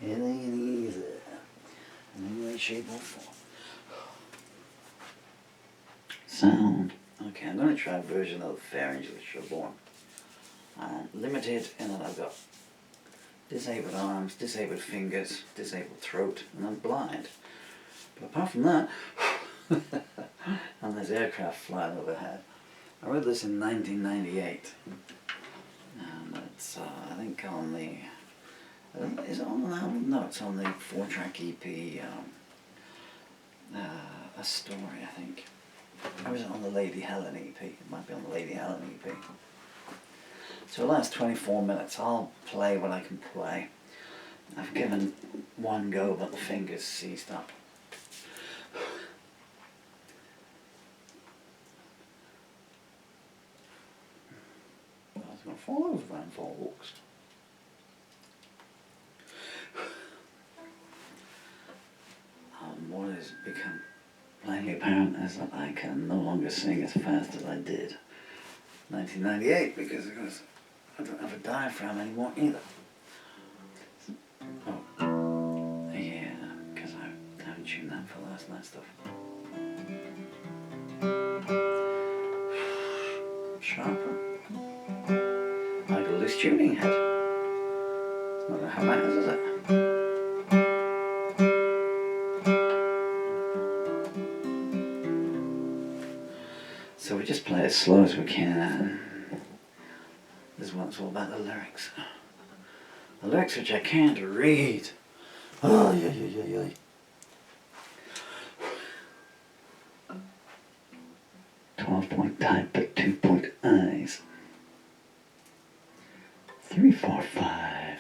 It ain't easy. In any way, shape, or form. Sound. Okay, I'm going to try a version of Fair Angel of Sherborne. I'm limited in that I've got disabled arms, disabled fingers, disabled throat, and I'm blind. But apart from that, and there's aircraft flying overhead. I wrote this in 1998. And it's, I think on the... is it on an album? No, it's on the 4-track EP, A Story, I think. Or is it on the Lady Helen EP? It might be on the Lady Helen EP. So the last 24 minutes, I'll play what I can play. I've given one go, but the fingers seized up. I was going to fall over around 4 walks. What has become plainly apparent is that I can no longer sing as fast as I did in 1998 because I don't have a diaphragm anymore either. Oh, yeah, because I haven't tuned that for last night's stuff. Sharper. I got a loose tuning head. It's not how that is it? So we just play as slow as we can. This one's all about the lyrics. The lyrics which I can't read. Oh, yeah. 12-point type, but 2-point eyes. 3, 4, 5.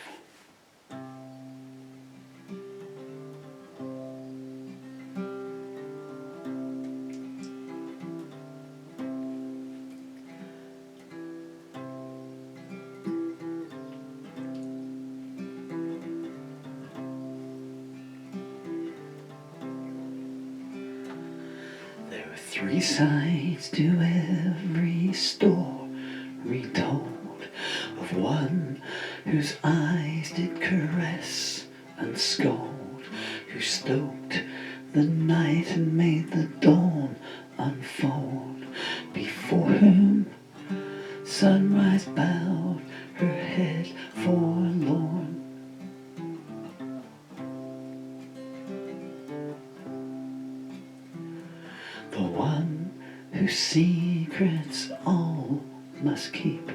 There were 3 sides to every story told, of one whose eyes did caress and scold, who stoked the night and made the dawn unfold, before whom sunrise bowed her head forlorn. The one whose secrets all must keep,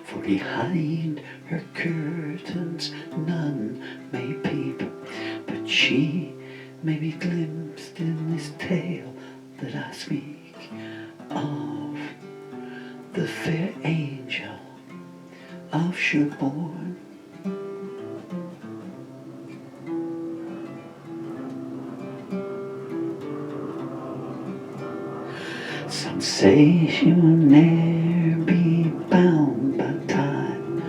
for behind her curtains none may peep, but she may be glimpsed in this tale that I speak of, the fair angel of Sherborne. Some say she will ne'er be bound by time,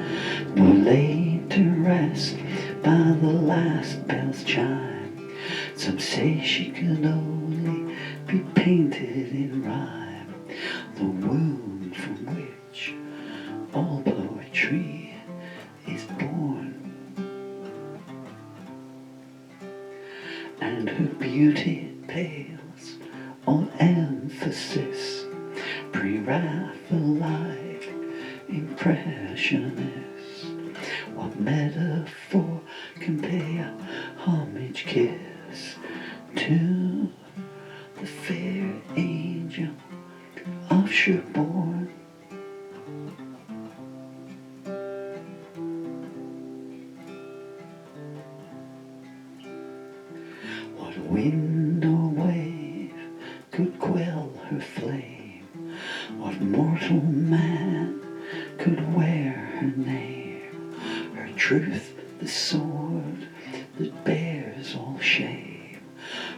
nor laid to rest by the last bell's chime. Some say she can only be painted in rhyme, the wound from which all poetry is born. And her beauty pales all emphasis, pre-Raphaelite impressionist. What metaphor can pay a homage kiss to the fair angel of Sherborne? What wind or wave could quell her flame? What mortal man could wear her name? Her truth, the sword that bears all shame,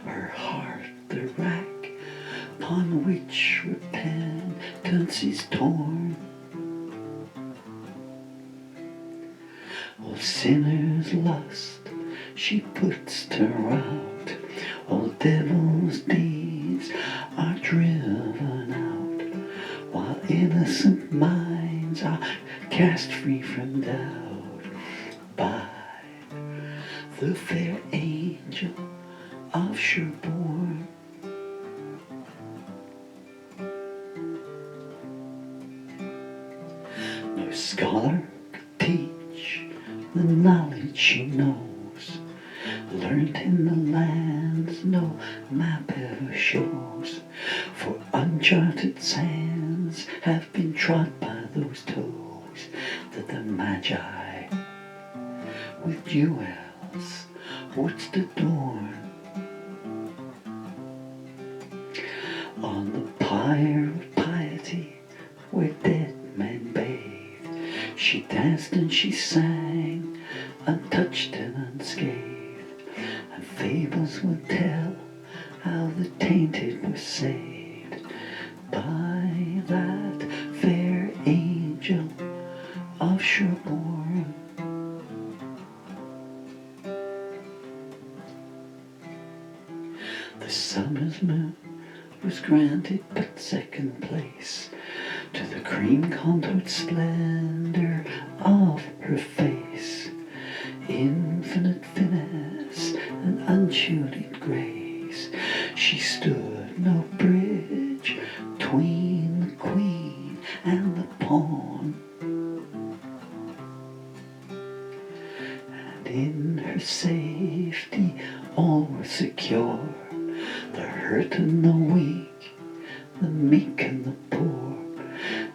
her heart, the rack upon which repentance is torn. All sinners' lust she puts to rout, all devils' deeds are driven out, while innocent minds are cast free from doubt by the Fair Angel of Sherborne. No scholar could teach the knowledge she knows, learned in the lands no map ever shows, for uncharted sands have been trod by those toes that the Magi with jewels wouldst adorn. On the pyre of piety where dead men bathed, she danced and she sang, untouched and unscathed, and fables would tell how the tainted were saved by that fair angel of Sherborne. The summer's moon was granted but second place to the cream-contoured splendor of her face, infinite finesse and untutored grace. She stood no bridge tween the queen and the pawn, and in her safety all were secure, the hurt and the weak, the meek and the poor.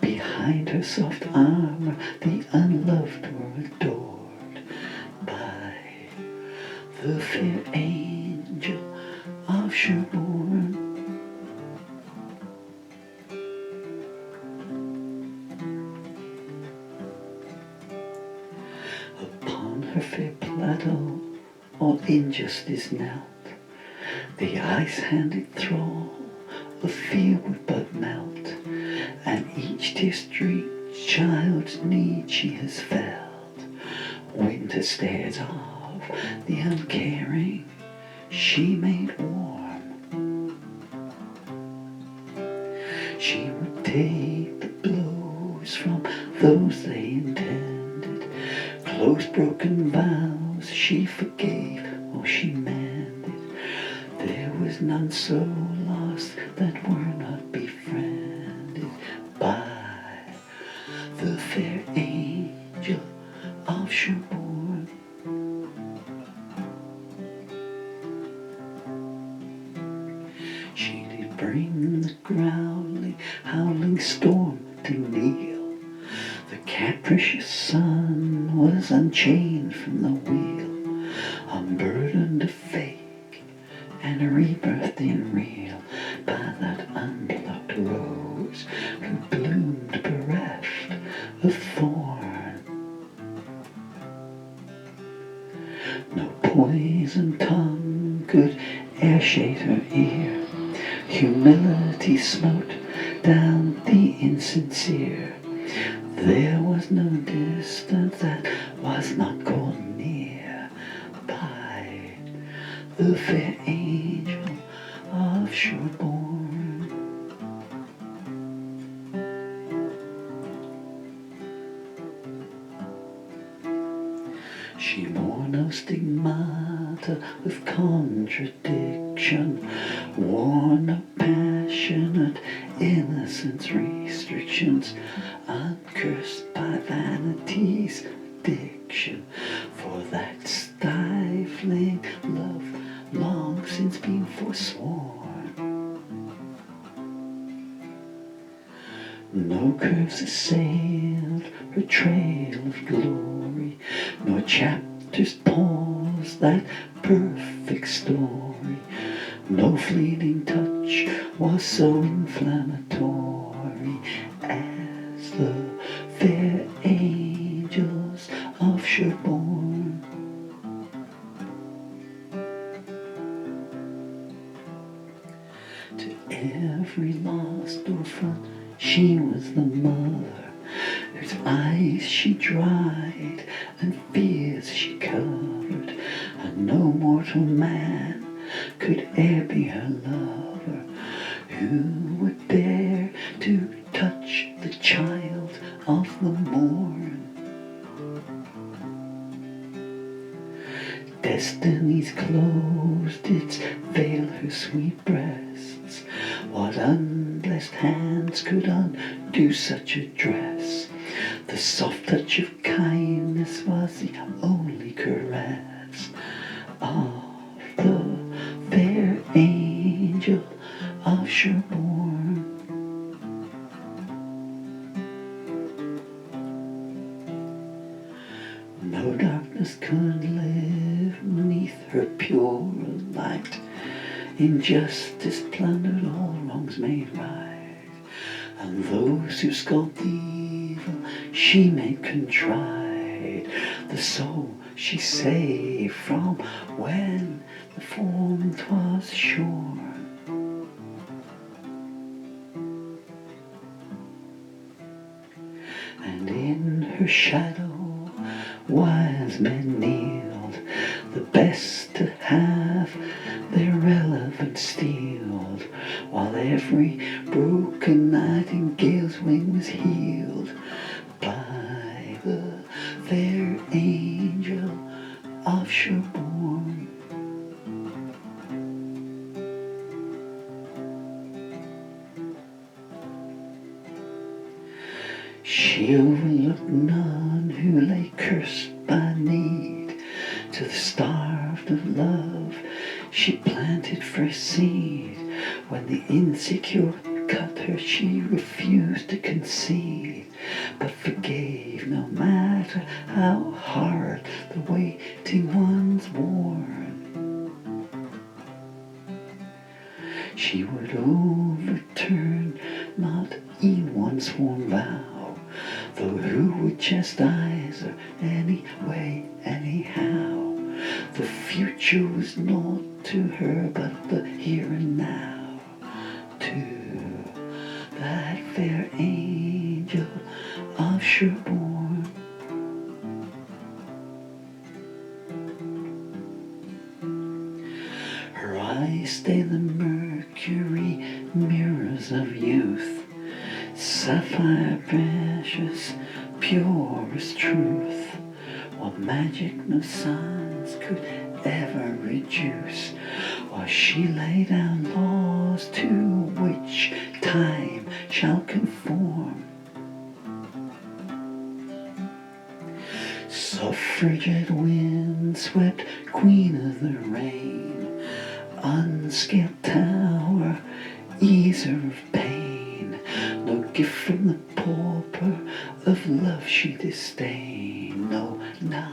Behind her soft armor the unloved were adored by the fair angel of Sherborne. Upon her fair plateau all injustice knelt, the ice-handed thrall of fear would but melt, and each tear-streaked child's need she has felt. Winter stares of the uncaring she made warm. She would take the blows from those they intended, close broken vows she forgave or she mended. There was none so lost that were not befriended by the fair angel of Sherborne. She did bring the growling, howling storm to kneel. The capricious sun was unchained from the wheel, unburdened of fate and rebirthed in real by that unplucked rose who bloomed bereft of thorn. No poison tongue could e'er shade her ear, humility smote down the insincere. There was no distance that was not called near by the fair angel of Sherborne. She bore no stigmata of contradiction, wore no passionate innocence restrictions, uncursed by vanity's addiction, for that stifling love long since been forsworn. No curves assailed her trail of glory, nor chapters paused that perfect story. No fleeting touch was so inflammatory as the fair angels of Sherborne. To every lost orphan she was the mother, whose eyes she dried and fears she covered, and no mortal man could e'er be her lover, who would dare to touch the child of the morn. Destiny's closed its veil her sweet breasts. What unblessed hands could undo such a dress? The soft touch of kindness was the only caress of the fair angel of Sherborne. No darkness could live beneath her pure light. Injustice plundered, all wrongs made right. And those who sculped the evil she made contrite. The soul she saved from when the form 'twas shorn. And in her shadow wise men kneeled, the best to have their relevance steeled, while every broken nightingale's wing was healed by the fair angel of Sherborne. She overlooked none who lay cursed by need. To the starved of love she planted fresh seed. When the insecure cut her, she refused to concede, but forgave no matter how hard the waiting ones worn. She would overturn not e'en one sworn vow, though who would chastise her anyway, anyhow? The future was naught to her but the here and now. To that fair angel of Sherborne. Her eyes stain the mercury mirrors of youth, sapphire precious, pure as truth. What magic no science could ever reduce, while she lay down laws to which time shall conform. Suffragette wind swept queen of the rain, unscaled tower, easer of pain. No gift from the pauper of love she disdained, no, not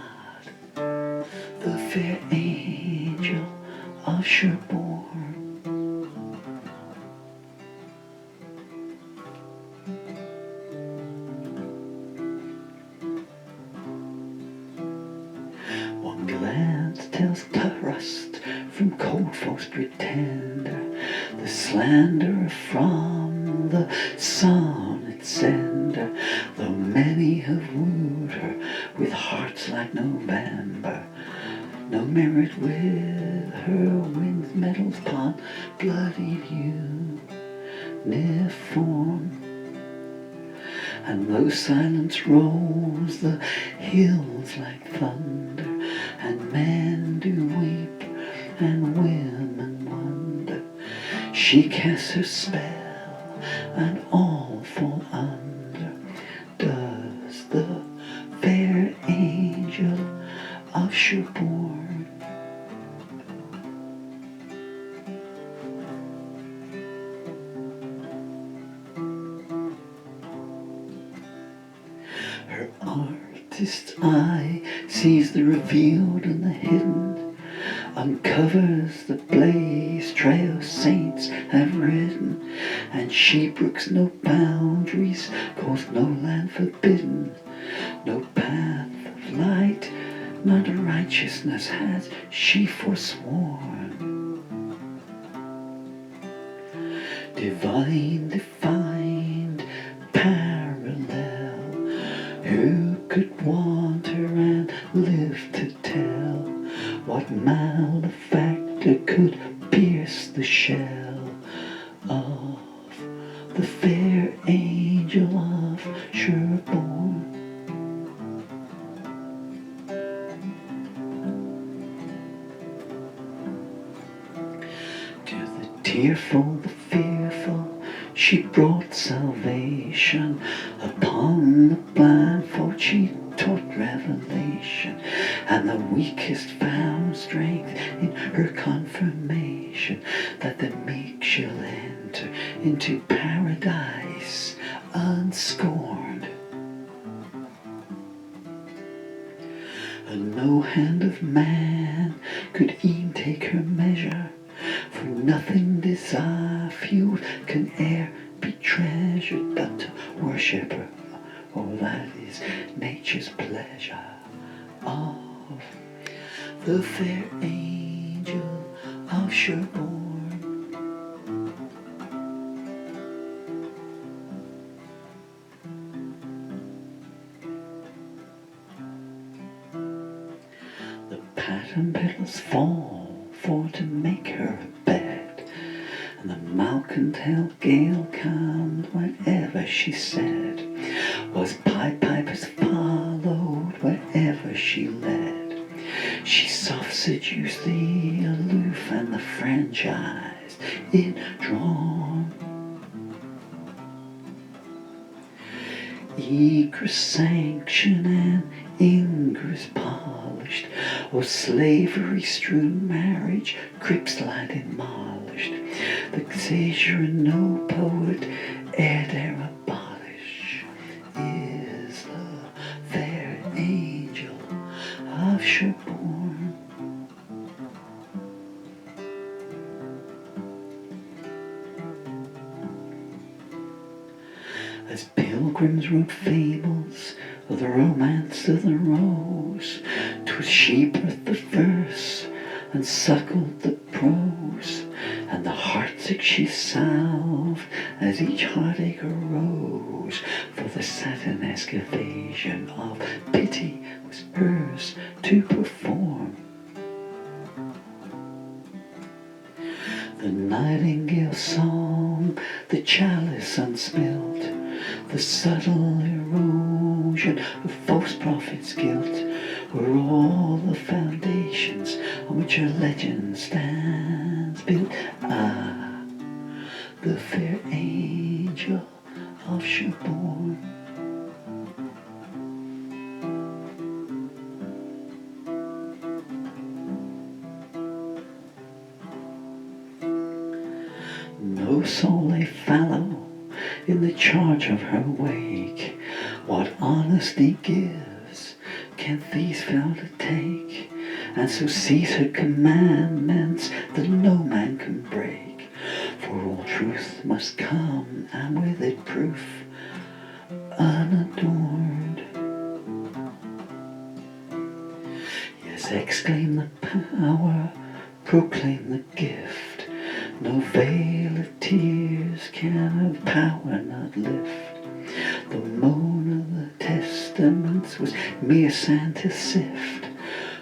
the fair angel of Sherborne. One glance tells trust from cold false pretender, the slanderer from the sonnet sender. Though many have wooed her with hearts like November, no merit with her wins medals upon bloodied uniform. And though silence rolls the hills like thunder, and men do weep and women wonder, she casts her spell and all fall under. Does the fair angel of Sherborne. Her artist's eye sees the revealed and the hidden, uncovers the blaze trail saints have ridden, and she brooks no boundaries, calls no land forbidden, no path of light, not righteousness has she forsworn. Divine defined parallel, who could want her and live to tell what malefactor could pierce the shell of the fair angel of Sherborne? tearful, the fearful, she brought salvation. Upon the blindfold she taught revelation, and the weakest found strength in her confirmation, that the meek shall enter into paradise unscorned. And no hand of man could e'en take her measure, for nothing desire fueled can e'er be treasured but to worship her. Oh, that is nature's pleasure. Of the fair angel of Sherborne. The pattern petals fall for to make her a bed, and the malcontent gale calmed whatever she said. Was pipers followed wherever she led. She soft seduced the aloof and the franchised it drawn. Egress sanction and ingress polished, or slavery strewn marriage crypts light demolished. The seizure no poet e'er dare abolish is the fair angel of Sherborne. As pilgrims wrote fables of the romance of the rose, 'twas she birthed the verse and suckled the prose, and the heartache she salved as each heartache arose, for the Satanesque evasion of pity was hers to perform. The nightingale song, the chalice unspilt, the subtle erosion of false prophets' guilt, were all the foundations on which her legend stands built. Ah, the fair angel of Sherborne. No soul lay fallow in the charge of her wake. What honesty gives can these fail to take, and so seize her commandments that no man can break. For all truth must come, and with it proof unadorned. Yes, exclaim the power, proclaim the gift. No veil of tears can of power not lift. The moan of the testaments was mere sand to sift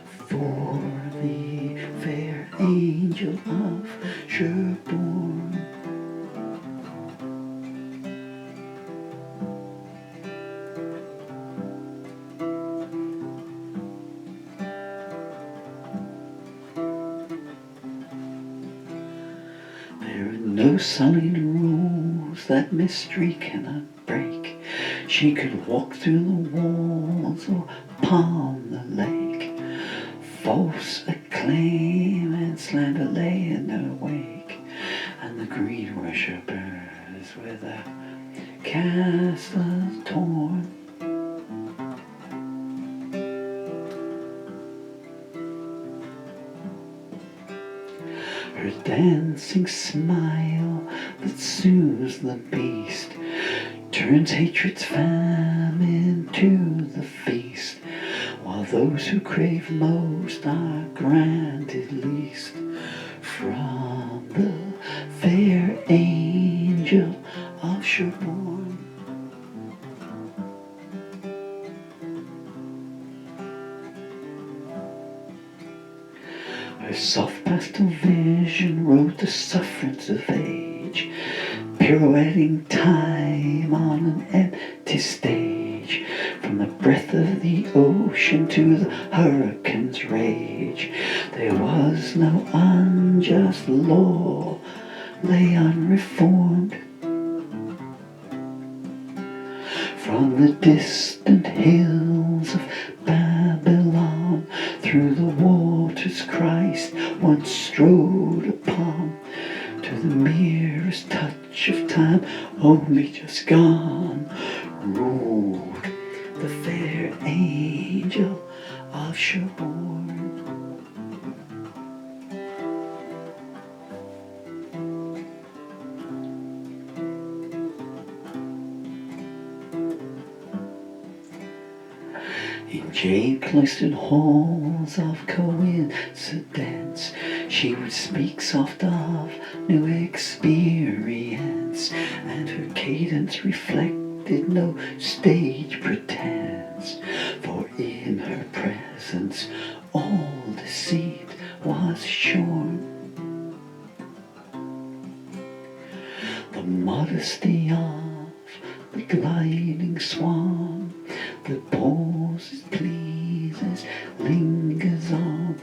for the fair angel of Sherborne. No sullied rules that mystery cannot break. She could walk through the walls or upon the lake. False acclaim and slander lay in her wake, and the greed worshippers with their castles torn. Her dancing smile that soothes the beast turns hatred's famine to the feast, while those who crave most are granted least. From the fair angel of Sherborne. Her soft pastel vision wrote the sufferance of age, pirouetting time on an empty stage. From the breath of the ocean to the hurricane's rage, there was no unjust law lay unreformed. From the distant hills of Babylon, through the waters Christ once strode upon, to the merest touch of time, only just gone, rode the fair angel of Sherborne. In jade-cloistered halls of coincidence, she would speak soft of new experience, and her cadence reflected no stage pretense, for in her presence all deceit was shorn. The modesty of the gliding swan, the pauses, pleases, lingers on,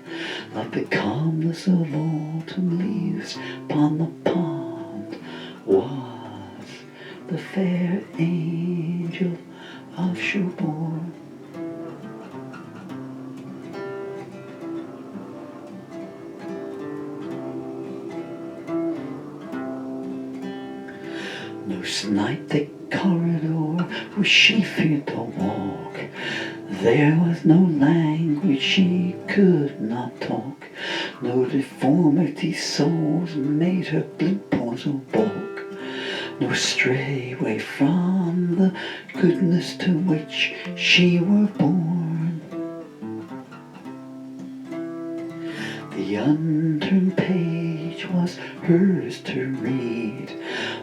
like the calmness of autumn leaves upon the pond, was the fair angel of Sherborne. No snipe the corridor where she feared to walk. There was no language she could not talk. No deformity souls made her blink pause or balk. No stray way from the goodness to which she were born. The unturned page was hers to read.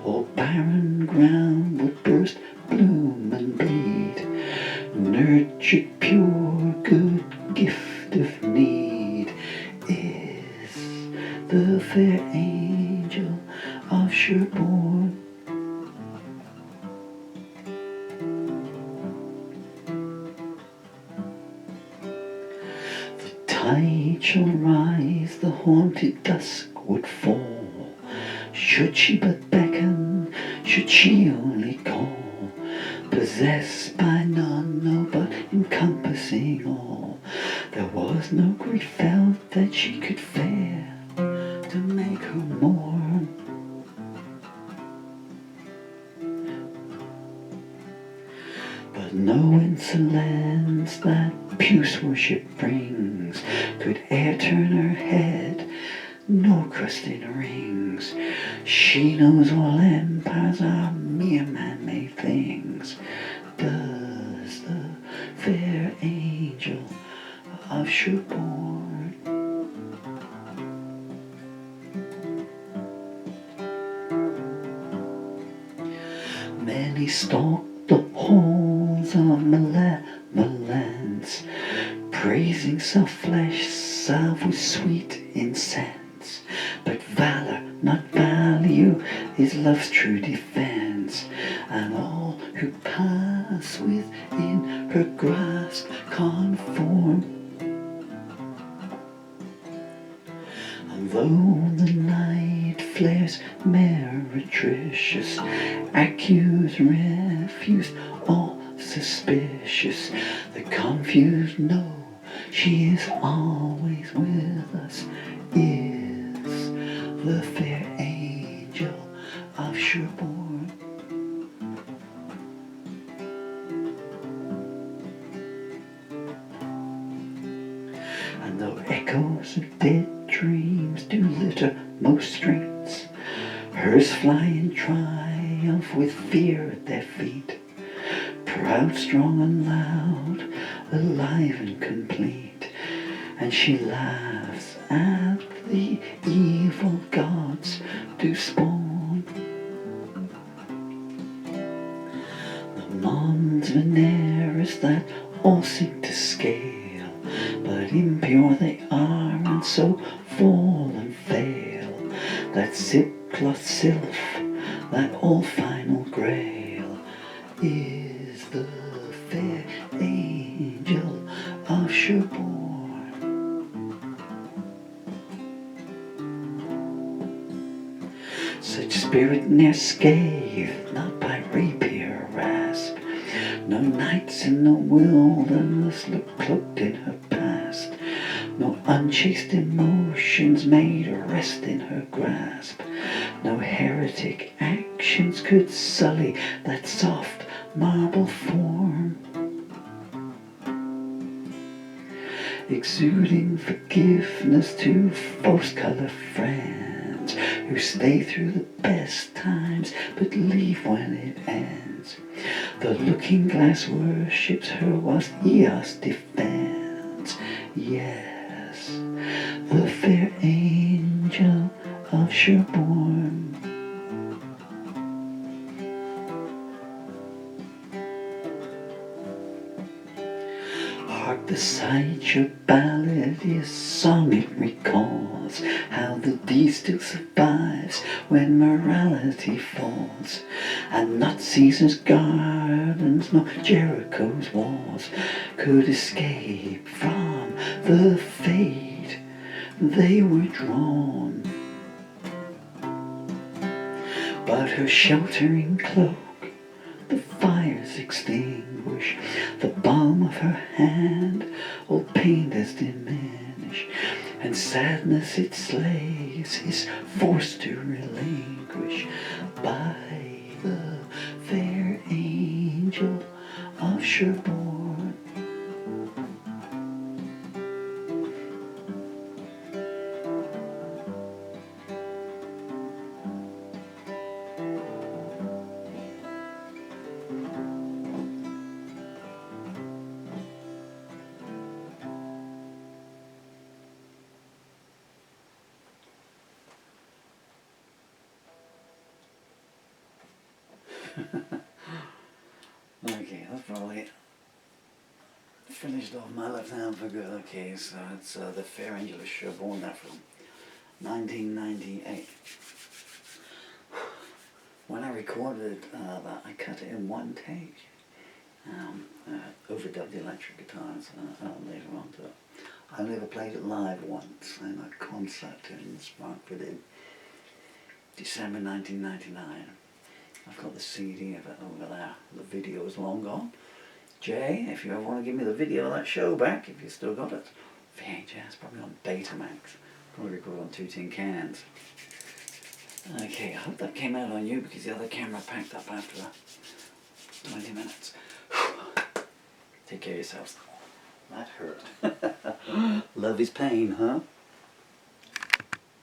All barren ground would burst, bloom and bleed. Nurtured, pure, good gift of need is the fair angel of Sherborne. The tide shall rise, the haunted dusk would fall. Should she but beckon, should she only call, possessed by none, no, but encompassing all, there was no grief felt that she could fail to make her mourn. But no insolence that puce worship brings could e'er turn her head, nor crust in rings. She knows all empires are mere man-made things. Does the fair angel of Sherborne. Many stalk the halls of malevolence, praising self-flesh salve with sweet incense. But valor, not value, is love's true defense, and all who pass within her grasp conform. And though the night flares meretricious, accuse, refuse, all suspicious, the confused know she is always with us, is the fair angel of Sherborne. And though echoes of dead dreams do litter most streets, hers fly in triumph with fear at their feet, proud, strong and loud, alive and complete, and she laughs at the evil gods do spawn. The mons veneris that all seek to scale, but impure they are and so fall and fail. That silk-cloth sylph, that all final grail, is the fair angel of Sherborne. Such spirit ne'er scathed, not by rapier rasp. No nights in the wilderness look cloaked in her past. No unchaste emotions made a rest in her grasp. No heretic actions could sully that soft marble form, exuding forgiveness to false-color friends who stay through the best times but leave when it ends. The looking glass worships her whilst Eos defends. Yes, the fair angel of Sherborne. Hark, beside your ballad is song it recalls, how the deed still survives when morality falls, and not Caesar's gardens nor Jericho's walls could escape from the fate they were drawn. But her sheltering cloak the fires extinguish, the balm of her hand all pain does diminish, and sadness it slays is forced to relinquish by the fair angel of Sherborne. Okay, that's probably finished off my left hand for good. Okay, so it's the Fair Angel of Sherborne, that from 1998. When I recorded that, I cut it in one take. Overdubbed the electric guitars later on to it. I never played it live once in a concert in Sparkford in December 1999. I've got the CD of it over there. The video is long gone. Jay, if you ever want to give me the video of that show back, if you still got it. VHS, probably on Betamax. Probably recorded on 2 tin cans. Okay, I hope that came out on you because the other camera packed up after 20 minutes. Take care of yourselves. That hurt. Love is pain, huh?